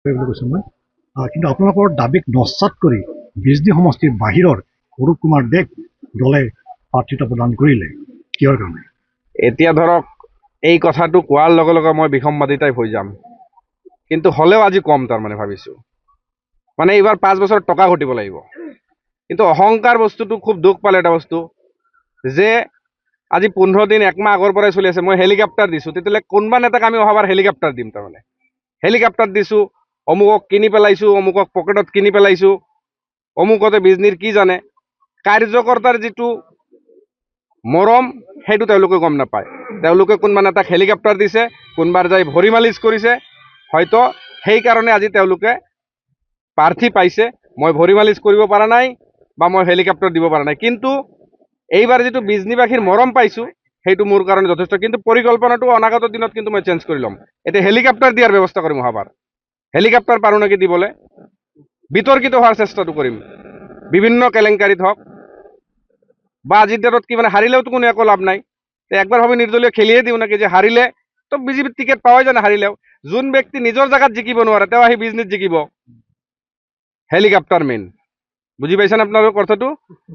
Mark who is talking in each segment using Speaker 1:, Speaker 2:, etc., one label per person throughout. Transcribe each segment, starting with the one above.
Speaker 1: বুলি কৈছোঁ মই। কিন্তু আপোনালোকৰ দাবীক নস্যাৎ কৰি বিজনী সমষ্টিৰ বাহিৰৰ অৰূপ কুমাৰ দেক দলে প্ৰাৰ্থিত্ব প্ৰদান কৰিলে কিহৰ কাৰণে?
Speaker 2: এতিয়া ধৰক এই কথাটো কোৱাৰ লগে লগে মই বিসম্বাদী টাইপ হৈ যাম, কিন্তু হ'লেও আজি কম তাৰমানে ভাবিছোঁ মানে এইবাৰ 5 বছৰ টকা ঘটিব লাগিব। কিন্তু অহংকাৰ বস্তুটো খুব দুখ পালে এটা বস্তু যে আজি 15 দিন 1 মাহ আগৰ পৰাই চলি আছে। মই হেলিকপ্টাৰ দিছোঁ, তেতিয়াহ'লে কোনোবা নেতাক আমি অহাবাৰ হেলিকপ্টাৰ দিম। তাৰমানে হেলিকপ্টাৰ দিছোঁ, অমুকক কিনি পেলাইছোঁ, অমুকক পকেটত কিনি পেলাইছোঁ, অমুকতে বিজনীৰ কি জানে। কাৰ্যকৰ্তাৰ যিটো মৰম সেইটো তেওঁলোকে গম নাপায়। তেওঁলোকে কোনোবা নেতাক হেলিকপ্টাৰ দিছে, কোনোবাৰ যাই ভৰি মালিচ কৰিছে। হয়তো সেইকাৰণে আজি তেওঁলোকে প্ৰাৰ্থী পাইছে। মই ভৰি মালিচ কৰিব পৰা নাই বা মই হেলিকপ্টাৰ দিব পৰা নাই, কিন্তু এইবাৰ যিটো বিজনীবাসীৰ মৰম পাইছোঁ সেইটো মোৰ কাৰণে যথেষ্ট। কিন্তু পৰিকল্পনাটো অনাগত দিনত কিন্তু মই চেঞ্জ কৰি ল'ম। এতিয়া হেলিকপ্টাৰ দিয়াৰ ব্যৱস্থা কৰিম। অহাবাৰ হেলিকপ্টাৰ পাৰোঁ নেকি দিবলৈ, বিতৰ্কিত হোৱাৰ চেষ্টাটো কৰিম। বিভিন্ন কেলেংকাৰীত হওক বা আজিৰ ডেটত কি মানে হাৰিলেওতো কোনো একো লাভ নাই, একবাৰ ভাবি নিৰ্দলীয় খেলিয়ে দিওঁ নেকি, যে হাৰিলে তো বিজেপিৰ টিকেট পাৱাই যায় না। হাৰিলেও যোন ব্যক্তি নিজৰ জেগাত জিকিব নোৱাৰে তেওঁ আহি বিজনীত জিকিব। হেলিকপ্টাৰ মেইন, বুজি পাইছেনে আপোনালোকৰ কথাটো?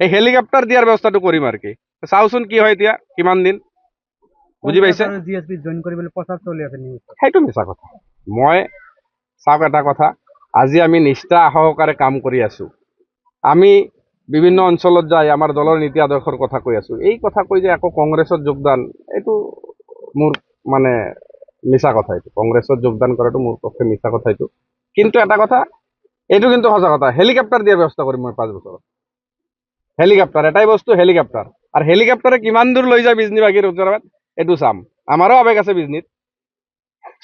Speaker 2: এই হেলিকপ্টাৰ দিয়াৰ ব্যৱস্থাটো কৰিম আৰু কি, চাওচোন কি হয় এতিয়া কিমান দিন। বুজি পাইছে? সেইটো মিছা কথা। মই চাওক এটা কথা, আজি আমি নিষ্ঠা সহকাৰে কাম কৰি আছোঁ। আমি বিভিন্ন অঞ্চলত যাই আমাৰ দলৰ নীতি আদৰ্শৰ কথা কৈ আছোঁ। এই কথা কৈ যে আকৌ কংগ্ৰেছত যোগদান, এইটো মোৰ মানে মিছা কথা। এইটো কংগ্ৰেছত যোগদান কৰাটো মোৰ পক্ষে মিছা কথা এইটো। কিন্তু এটা কথা, এইটো কিন্তু সঁচা কথা, হেলিকপ্টাৰ দিয়াৰ ব্যৱস্থা কৰিম মই 5 বছৰত। হেলিকপ্টাৰ এটাই বস্তু, হেলিকপ্টাৰ। আৰু হেলিকপ্টাৰে কিমান দূৰ লৈ যায় বিজনীবাগীৰ ওচৰত এইটো চাম। আমাৰো আৱেগ আছে বিজনীত।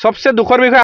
Speaker 2: সবচে দুখৰ বিষয়